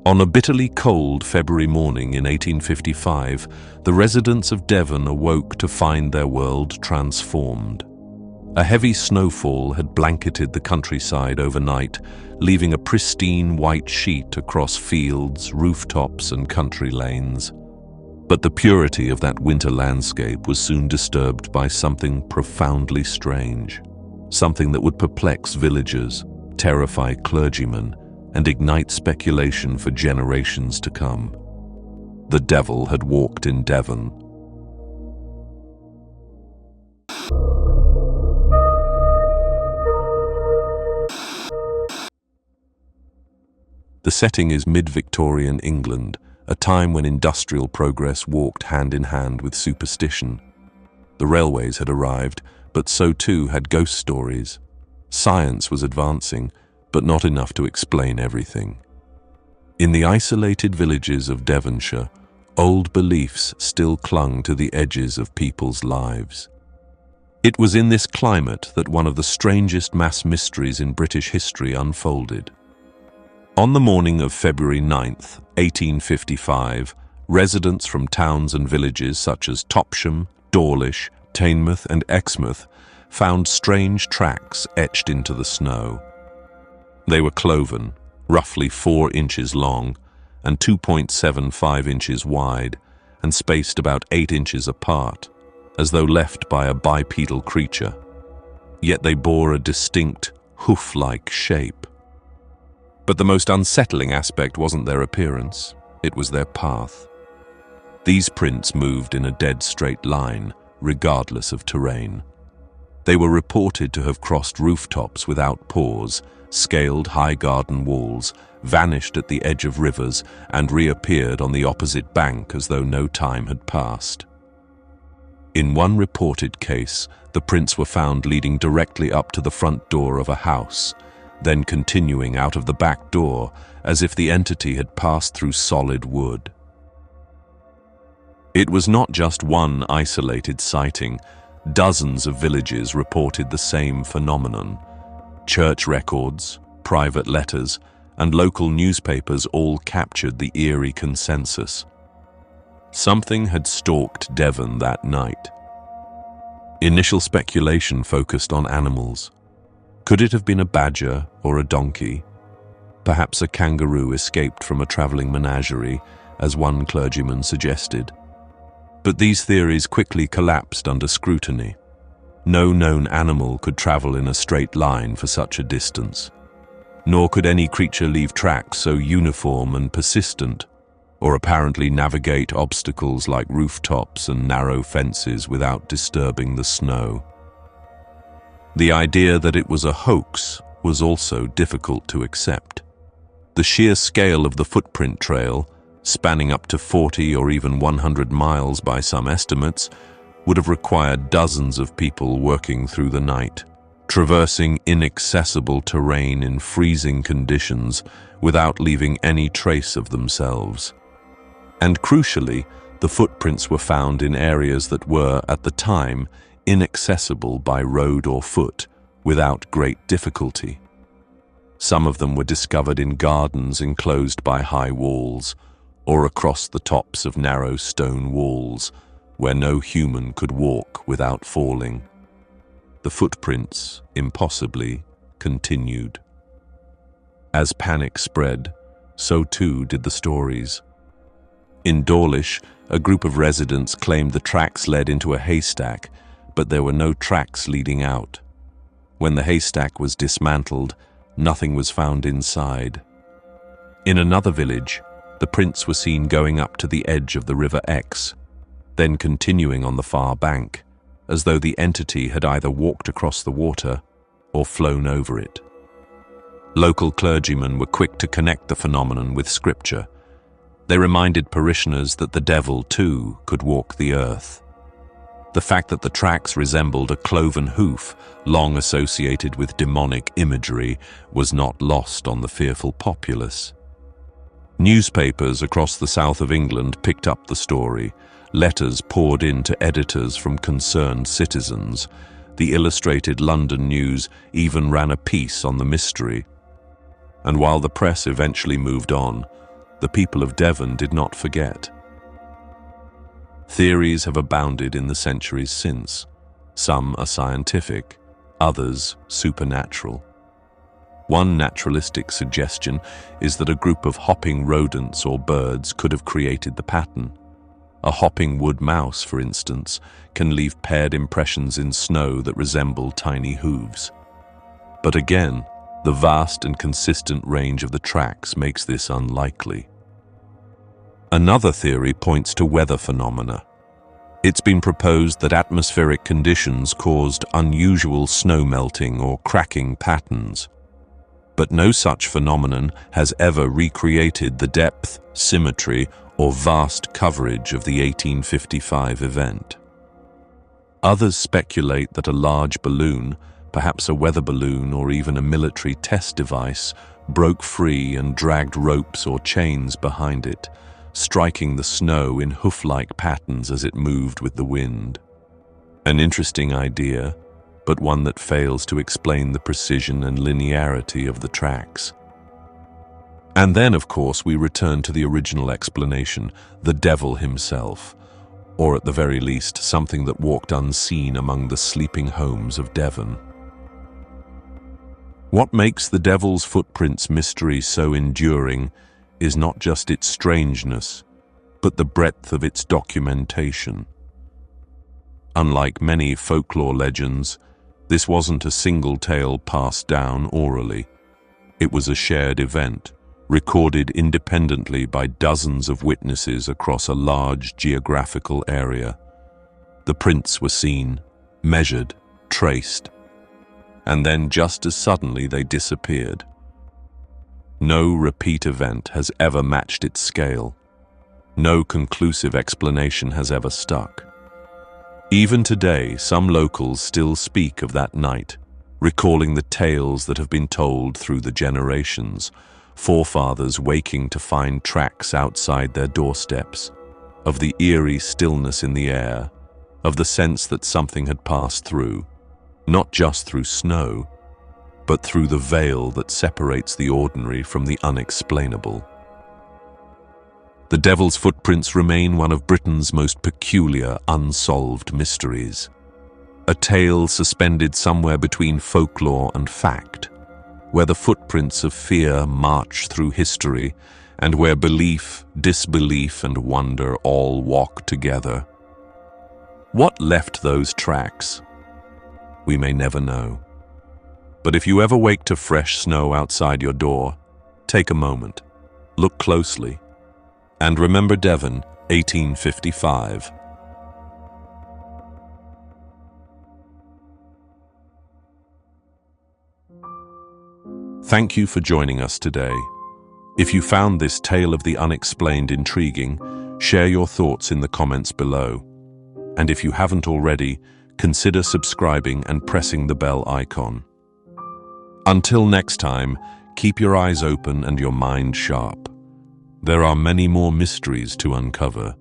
On a bitterly cold February morning in 1855, the residents of Devon awoke to find their world transformed. A heavy snowfall had blanketed the countryside overnight, leaving a pristine white sheet across fields, rooftops, and country lanes. But the purity of that winter landscape was soon disturbed by something profoundly strange, something that would perplex villagers, terrify clergymen, and ignite speculation for generations to come. The devil had walked in Devon. The setting is mid-Victorian England, a time when industrial progress walked hand in hand with superstition. The railways had arrived, but so too had ghost stories. Science was advancing, but not enough to explain everything. In the isolated villages of Devonshire, old beliefs still clung to the edges of people's lives. It was in this climate that one of the strangest mass mysteries in British history unfolded. On the morning of February 9th, 1855, residents from towns and villages such as Topsham, Dawlish, Teignmouth and Exmouth found strange tracks etched into the snow. They were cloven, roughly 4 inches long and 2.75 inches wide, and spaced about 8 inches apart, as though left by a bipedal creature. Yet they bore a distinct, hoof-like shape. But the most unsettling aspect wasn't their appearance, it was their path. These prints moved in a dead straight line, regardless of terrain. They were reported to have crossed rooftops without pause, scaled high garden walls, vanished at the edge of rivers, and reappeared on the opposite bank as though no time had passed. In one reported case, the prints were found leading directly up to the front door of a house, then continuing out of the back door as if the entity had passed through solid wood. It was not just one isolated sighting. Dozens of villages reported the same phenomenon. Church records, private letters, and local newspapers all captured the eerie consensus. Something had stalked Devon that night. Initial speculation focused on animals. Could it have been a badger or a donkey? Perhaps a kangaroo escaped from a traveling menagerie, as one clergyman suggested. But these theories quickly collapsed under scrutiny. No known animal could travel in a straight line for such a distance. Nor could any creature leave tracks so uniform and persistent, or apparently navigate obstacles like rooftops and narrow fences without disturbing the snow. The idea that it was a hoax was also difficult to accept. The sheer scale of the footprint trail, spanning up to 40 or even 100 miles by some estimates, would have required dozens of people working through the night, traversing inaccessible terrain in freezing conditions without leaving any trace of themselves. And crucially, the footprints were found in areas that were, at the time, inaccessible by road or foot without great difficulty. Some of them were discovered in gardens enclosed by high walls, or across the tops of narrow stone walls, where no human could walk without falling. The footprints, impossibly, continued. As panic spread, so too did the stories. In Dawlish, a group of residents claimed the tracks led into a haystack, but there were no tracks leading out. When the haystack was dismantled, nothing was found inside. In another village, the prints were seen going up to the edge of the River Exe, then continuing on the far bank, as though the entity had either walked across the water or flown over it. Local clergymen were quick to connect the phenomenon with scripture. They reminded parishioners that the devil, too, could walk the earth. The fact that the tracks resembled a cloven hoof, long associated with demonic imagery, was not lost on the fearful populace. Newspapers across the south of England picked up the story. Letters poured in to editors from concerned citizens. The Illustrated London News even ran a piece on the mystery. And while the press eventually moved on, the people of Devon did not forget. Theories have abounded in the centuries since. Some are scientific, others supernatural. One naturalistic suggestion is that a group of hopping rodents or birds could have created the pattern. A hopping wood mouse, for instance, can leave paired impressions in snow that resemble tiny hooves. But again, the vast and consistent range of the tracks makes this unlikely. Another theory points to weather phenomena. It's been proposed that atmospheric conditions caused unusual snow melting or cracking patterns. But no such phenomenon has ever recreated the depth, symmetry, or vast coverage of the 1855 event. Others speculate that a large balloon, perhaps a weather balloon or even a military test device, broke free and dragged ropes or chains behind it, striking the snow in hoof-like patterns as it moved with the wind. An interesting idea, but one that fails to explain the precision and linearity of the tracks. And then, of course, we return to the original explanation, the devil himself, or at the very least, something that walked unseen among the sleeping homes of Devon. What makes the devil's footprints mystery so enduring is not just its strangeness, but the breadth of its documentation. Unlike many folklore legends, this wasn't a single tale passed down orally. It was a shared event, recorded independently by dozens of witnesses across a large geographical area. The prints were seen, measured, traced, and then just as suddenly they disappeared. No repeat event has ever matched its scale. No conclusive explanation has ever stuck. Even today, some locals still speak of that night, recalling the tales that have been told through the generations, forefathers waking to find tracks outside their doorsteps, of the eerie stillness in the air, of the sense that something had passed through, not just through snow, but through the veil that separates the ordinary from the unexplainable. The devil's footprints remain one of Britain's most peculiar, unsolved mysteries. A tale suspended somewhere between folklore and fact, where the footprints of fear march through history, and where belief, disbelief, and wonder all walk together. What left those tracks? We may never know. But if you ever wake to fresh snow outside your door, take a moment, look closely, and remember Devon, 1855. Thank you for joining us today. If you found this tale of the unexplained intriguing, share your thoughts in the comments below. And if you haven't already, consider subscribing and pressing the bell icon. Until next time, keep your eyes open and your mind sharp. There are many more mysteries to uncover.